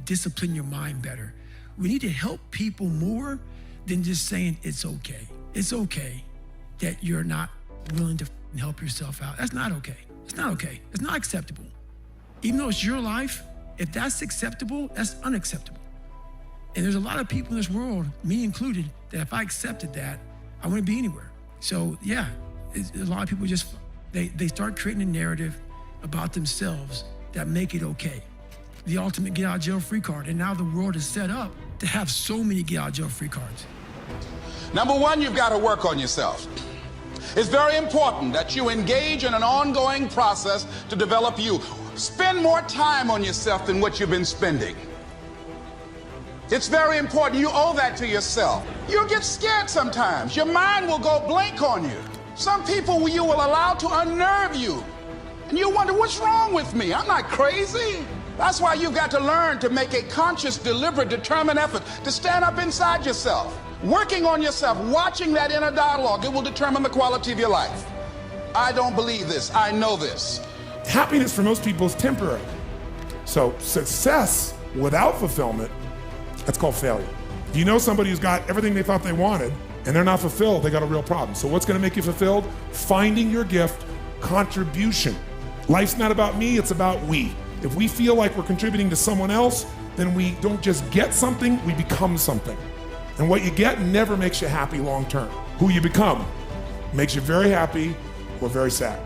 discipline your mind better. We need to help people more than just saying it's okay. It's okay that you're not willing to help yourself out. That's not okay. It's not okay. It's not acceptable. Even though it's your life, if that's acceptable, that's unacceptable. And there's a lot of people in this world, me included, that if I accepted that, I wouldn't be anywhere. So yeah, a lot of people just, they start creating a narrative about themselves that make it okay. The ultimate get out of jail free card. And now the world is set up to have so many get out of jail free cards. Number one, you've got to work on yourself. It's very important that you engage in an ongoing process to develop you. Spend more time on yourself than what you've been spending. It's very important. You owe that to yourself. You'll get scared sometimes. Your mind will go blank on you. Some people you will allow to unnerve you. And you wonder, what's wrong with me? I'm not crazy. That's why you've got to learn to make a conscious, deliberate, determined effort to stand up inside yourself. Working on yourself, watching that inner dialogue, it will determine the quality of your life. I don't believe this. I know this. Happiness for most people is temporary. So success without fulfillment, that's called failure. If you know somebody who's got everything they thought they wanted and they're not fulfilled, they got a real problem. So what's gonna make you fulfilled? Finding your gift, contribution. Life's not about me, it's about we. If we feel like we're contributing to someone else, then we don't just get something, we become something. And what you get never makes you happy long term. Who you become makes you very happy or very sad.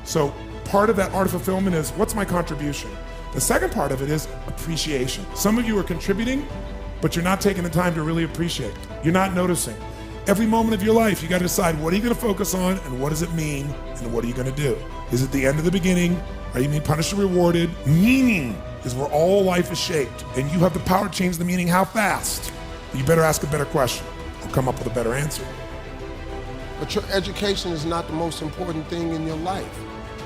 So part of that art of fulfillment is, what's my contribution? The second part of it is appreciation. Some of you are contributing, but you're not taking the time to really appreciate. You're not noticing. Every moment of your life, you got to decide, what are you going to focus on and what does it mean and what are you going to do? Is it the end of the beginning? Are you being punished or rewarded? Meaning is where all life is shaped, and you have the power to change the meaning. How fast? You better ask a better question or come up with a better answer. But your education is not the most important thing in your life.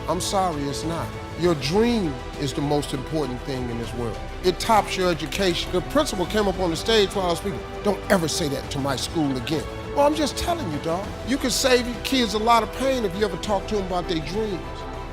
I'm sorry, it's not. Your dream is the most important thing in this world. It tops your education. The principal came up on the stage while I was speaking. Don't ever say that to my school again. Well, I'm just telling you, dog. You can save your kids a lot of pain if you ever talk to them about their dreams.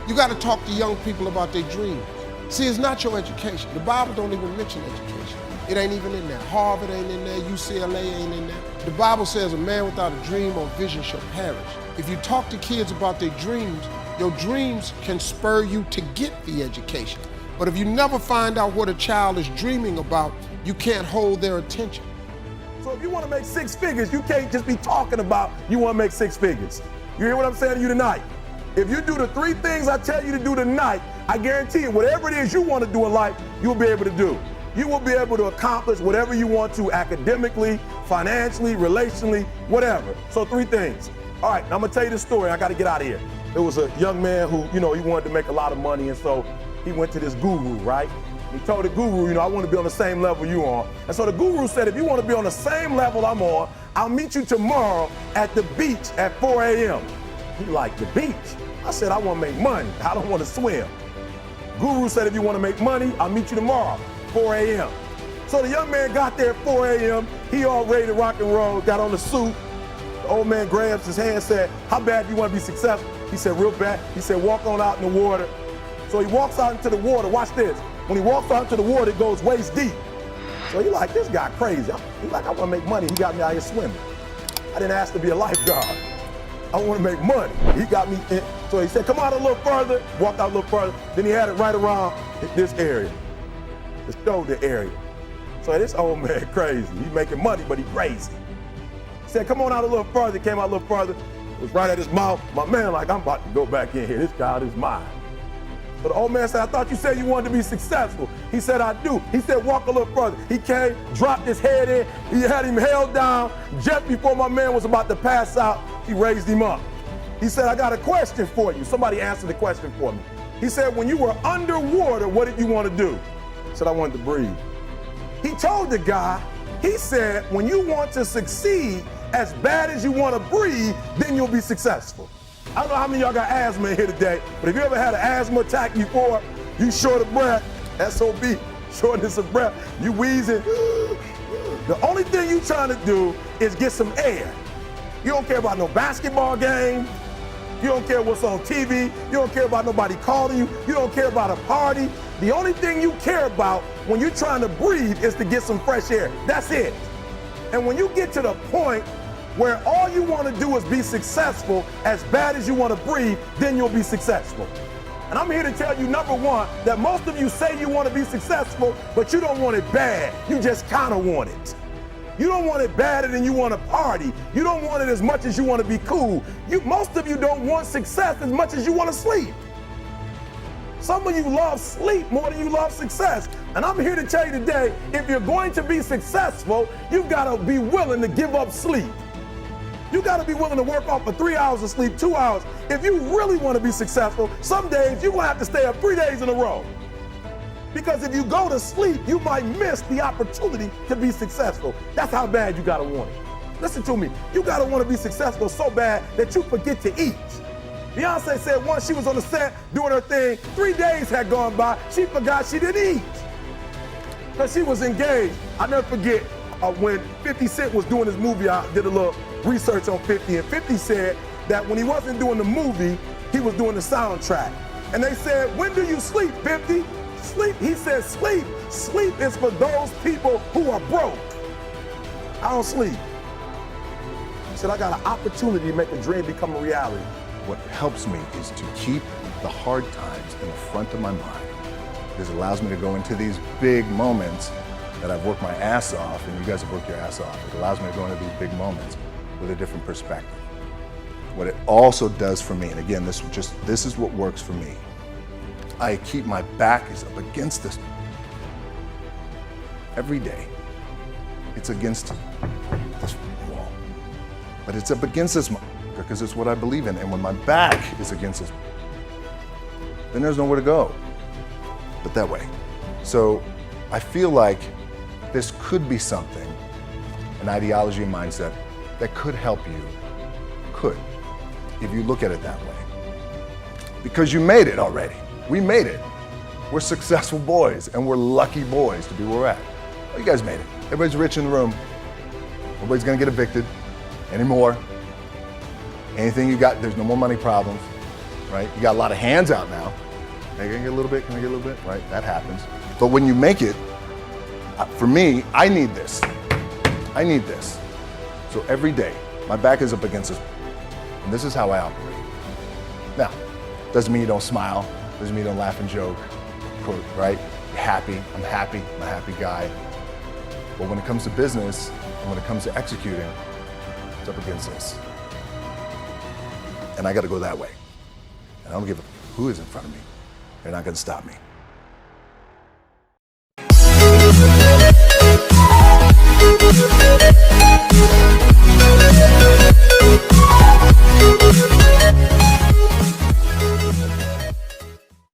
You got to talk to young people about their dreams. See, it's not your education. The Bible don't even mention education. It ain't even in there. Harvard ain't in there. UCLA ain't in there. The Bible says a man without a dream or vision shall perish. If you talk to kids about their dreams, your dreams can spur you to get the education. But if you never find out what a child is dreaming about, you can't hold their attention. So if you want to make six figures, you can't just be talking about you want to make six figures. You hear what I'm saying to you tonight? If you do the three things I tell you to do tonight, I guarantee you, whatever it is you want to do in life, you'll be able to do. You will be able to accomplish whatever you want to academically, financially, relationally, whatever. So three things. All right, now I'm gonna tell you this story. I gotta get out of here. There was a young man who, he wanted to make a lot of money, and so he went to this guru, right? He told the guru, I want to be on the same level you on. And so the guru said, if you want to be on the same level I'm on, I'll meet you tomorrow at the beach at 4 a.m. He like, the beach? I said, I want to make money. I don't want to swim. Guru said, if you want to make money, I'll meet you tomorrow, 4 a.m. So the young man got there at 4 a.m. He all ready to rock and roll, got on the suit. The old man grabs his hand and said, how bad do you want to be successful? He said, real bad. He said, walk on out in the water. So he walks out into the water. Watch this. When he walks out into the water, it goes waist deep. So he like, this guy crazy. He's like, I want to make money. He got me out here swimming. I didn't ask to be a lifeguard. I want to make money. He got me in. So he said, come out a little further. Walked out a little further. Then he had it right around this area, the shoulder area. So this old man crazy. He's making money, but he crazy. He said, come on out a little further. Came out a little further. It was right at his mouth. My man like, I'm about to go back in here. This guy is mine. So the old man said, I thought you said you wanted to be successful. He said, I do. He said, walk a little further. He came, dropped his head in. He had him held down. Just before my man was about to pass out, he raised him up. He said, I got a question for you. Somebody answered the question for me. He said, when you were underwater, what did you want to do? I said, I wanted to breathe. He told the guy, he said, when you want to succeed as bad as you want to breathe, then you'll be successful. I don't know how many of y'all got asthma in here today, but if you ever had an asthma attack before, you short of breath, SOB, shortness of breath, you wheezing. The only thing you trying to do is get some air. You don't care about no basketball game. You don't care what's on TV. You don't care about nobody calling you. You don't care about a party. The only thing you care about when you're trying to breathe is to get some fresh air. That's it. And when you get to the point where all you want to do is be successful as bad as you want to breathe, then you'll be successful. And I'm here to tell you, number one, that most of you say you want to be successful, but you don't want it bad. You just kind of want it. You don't want it badder than you want to party. You don't want it as much as you want to be cool. Most of you don't want success as much as you want to sleep. Some of you love sleep more than you love success. And I'm here to tell you today, if you're going to be successful, you've got to be willing to give up sleep. You got to be willing to work off for 3 hours of sleep, 2 hours. If you really want to be successful, some days you're going to have to stay up 3 days in a row. Because if you go to sleep, you might miss the opportunity to be successful. That's how bad you got to want it. Listen to me. You got to want to be successful so bad that you forget to eat. Beyonce said once she was on the set doing her thing, 3 days had gone by, she forgot she didn't eat. Because she was engaged. I never forget when 50 Cent was doing his movie, I did a little research on 50, and 50 said that when he wasn't doing the movie, he was doing the soundtrack. And they said, when do you sleep, 50? Sleep, he said, sleep. Sleep is for those people who are broke. I don't sleep. He said, I got an opportunity to make a dream become a reality. What helps me is to keep the hard times in the front of my mind, because it allows me to go into these big moments that I've worked my ass off, and you guys have worked your ass off. It allows me to go into these big moments with a different perspective. What it also does for me, and again, this is what works for me. I keep my back is up against this every day. It's against this wall, but it's up against this because it's what I believe in. And when my back is against this, then there's nowhere to go but that way. So I feel like this could be something, an ideology and mindset that could help you, if you look at it that way. Because you made it already. We made it. We're successful boys, and we're lucky boys to be where we're at. Well, you guys made it. Everybody's rich in the room. Nobody's gonna get evicted anymore. Anything you got, there's no more money problems, right? You got a lot of hands out now. Can I get a little bit? Can I get a little bit? Right, that happens. But when you make it, for me, I need this. I need this. So every day, my back is up against this, and this is how I operate. Now, doesn't mean you don't smile, doesn't mean you don't laugh and joke, right? You're happy, I'm a happy guy. But when it comes to business, and when it comes to executing, it's up against this. And I gotta go that way. And I don't give a who is in front of me. They're not gonna stop me.